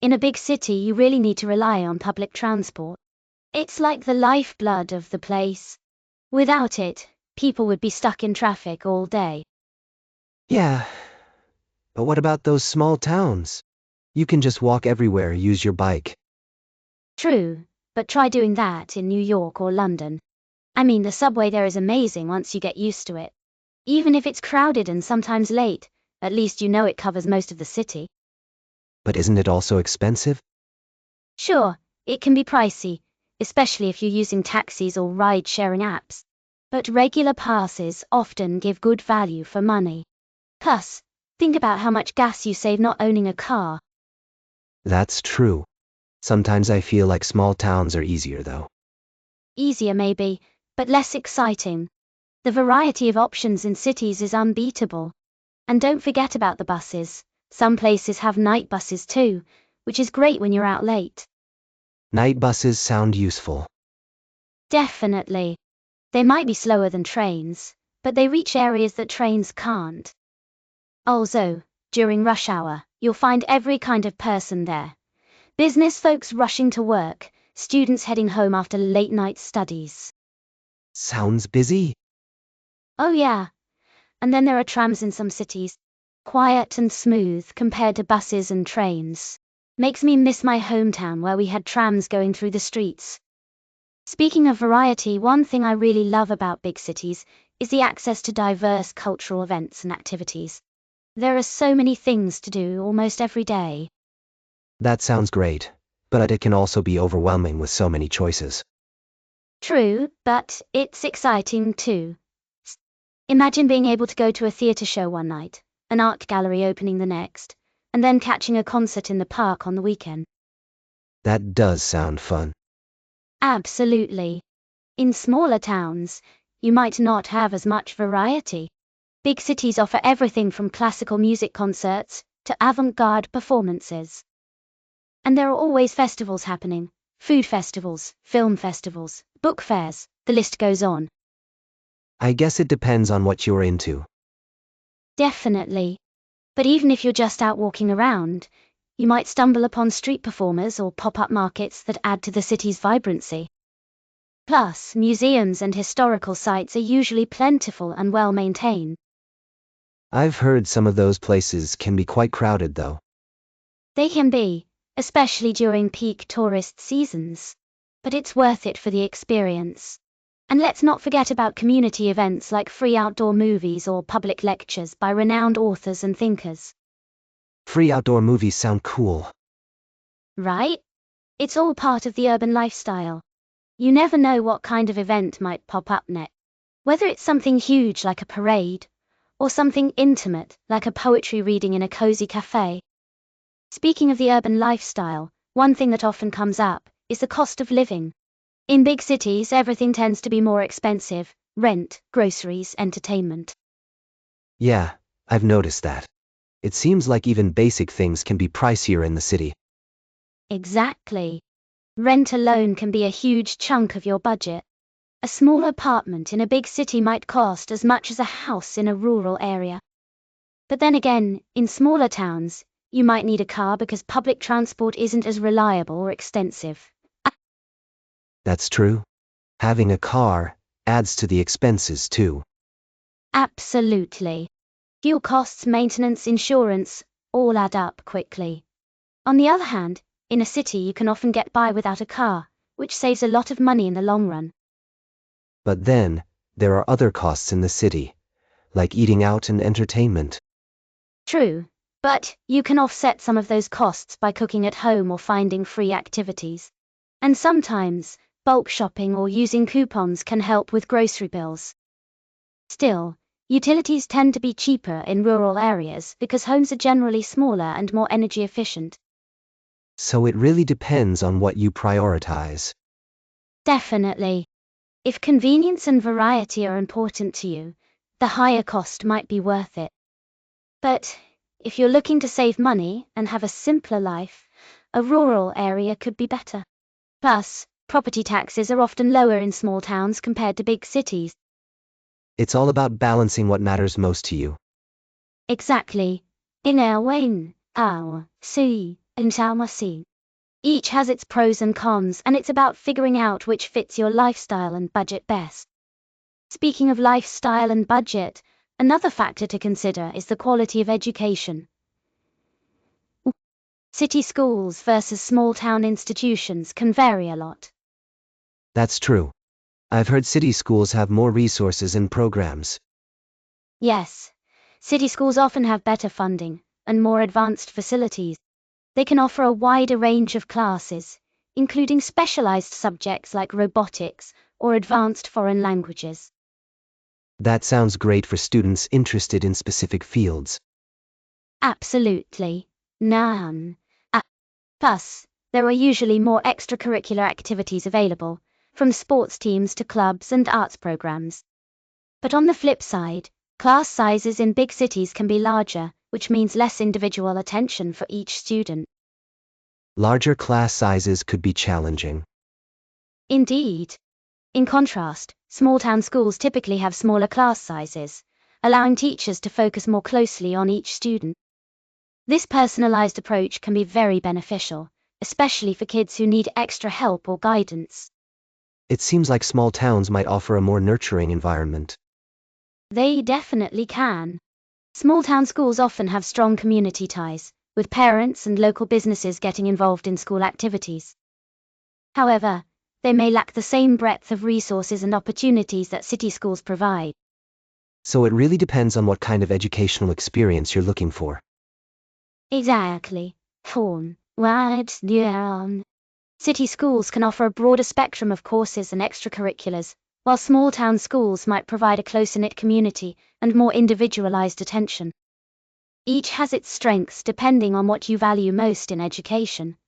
In a big city, you really need to rely on public transport. It's like the lifeblood of the place. Without it, people would be stuck in traffic all day. Yeah, but what about those small towns? You can just walk everywhere, use your bike. True, but try doing that in New York or London. I mean, the subway there is amazing once you get used to it. Even if it's crowded and sometimes late, at least you know it covers most of the city. But isn't it also expensive? Sure, it can be pricey, especially if you're using taxis or ride-sharing apps. But regular passes often give good value for money. Plus, think about how much gas you save not owning a car. That's true. Sometimes I feel like small towns are easier though. Easier maybe, but less exciting. The variety of options in cities is unbeatable. And don't forget about the buses. Some places have night buses too, which is great when you're out late. Night buses sound useful. Definitely. They might be slower than trains, but they reach areas that trains can't. Also, during rush hour, you'll find every kind of person there. Business folks rushing to work, students heading home after late night studies. Sounds busy? Oh yeah. And then there are trams in some cities. Quiet and smooth compared to buses and trains. Makes me miss my hometown where we had trams going through the streets. Speaking of variety, one thing I really love about big cities is the access to diverse cultural events and activities. There are so many things to do almost every day. That sounds great, but it can also be overwhelming with so many choices. True, but it's exciting too. Imagine being able to go to a theatre show one night, an art gallery opening the next, and then catching a concert in the park on the weekend. That does sound fun. Absolutely. In smaller towns, you might not have as much variety. Big cities offer everything from classical music concerts to avant-garde performances. And there are always festivals happening, food festivals, film festivals, book fairs, the list goes on. I guess it depends on what you're into. Definitely. But even if you're just out walking around, you might stumble upon street performers or pop-up markets that add to the city's vibrancy. Plus, museums and historical sites are usually plentiful and well maintained. I've heard some of those places can be quite crowded though. They can be, especially during peak tourist seasons. But it's worth it for the experience. And let's not forget about community events like free outdoor movies or public lectures by renowned authors and thinkers. Free outdoor movies sound cool. Right? It's all part of the urban lifestyle. You never know what kind of event might pop up next. Whether it's something huge like a parade, or something intimate like a poetry reading in a cozy cafe. Speaking of the urban lifestyle, one thing that often comes up is the cost of living. In big cities, everything tends to be more expensive: rent, groceries, entertainment. Yeah, I've noticed that. It seems like even basic things can be pricier in the city. Exactly. Rent alone can be a huge chunk of your budget. A small apartment in a big city might cost as much as a house in a rural area. But then again, in smaller towns, you might need a car because public transport isn't as reliable or extensive. That's true. Having a car adds to the expenses too. Absolutely. Fuel costs, maintenance, insurance, all add up quickly. On the other hand, in a city you can often get by without a car, which saves a lot of money in the long run. But then, there are other costs in the city, like eating out and entertainment. True, but you can offset some of those costs by cooking at home or finding free activities. And sometimes, bulk shopping or using coupons can help with grocery bills. Still, utilities tend to be cheaper in rural areas because homes are generally smaller and more energy efficient. So it really depends on what you prioritize. Definitely. If convenience and variety are important to you, the higher cost might be worth it. But if you're looking to save money and have a simpler life, a rural area could be better. Plus, property taxes are often lower in small towns compared to big cities. It's all about balancing what matters most to you. Exactly. In our Wayne, see. Intimacy. Each has its pros and cons, and it's about figuring out which fits your lifestyle and budget best. Speaking of lifestyle and budget, another factor to consider is the quality of education. City schools versus small town institutions can vary a lot. That's true. I've heard city schools have more resources and programs. Yes, city schools often have better funding and more advanced facilities. They can offer a wider range of classes, including specialized subjects like robotics or advanced foreign languages. That sounds great for students interested in specific fields. Absolutely. None. Plus, there are usually more extracurricular activities available, from sports teams to clubs and arts programs. But on the flip side, class sizes in big cities can be larger, which means less individual attention for each student. Larger class sizes could be challenging. Indeed. In contrast, small-town schools typically have smaller class sizes, allowing teachers to focus more closely on each student. This personalized approach can be very beneficial, especially for kids who need extra help or guidance. It seems like small towns might offer a more nurturing environment. They definitely can. Small-town schools often have strong community ties, with parents and local businesses getting involved in school activities. However, they may lack the same breadth of resources and opportunities that city schools provide. So it really depends on what kind of educational experience you're looking for. Exactly. City schools can offer a broader spectrum of courses and extracurriculars, while small-town schools might provide a closer-knit community and more individualized attention. Each has its strengths depending on what you value most in education.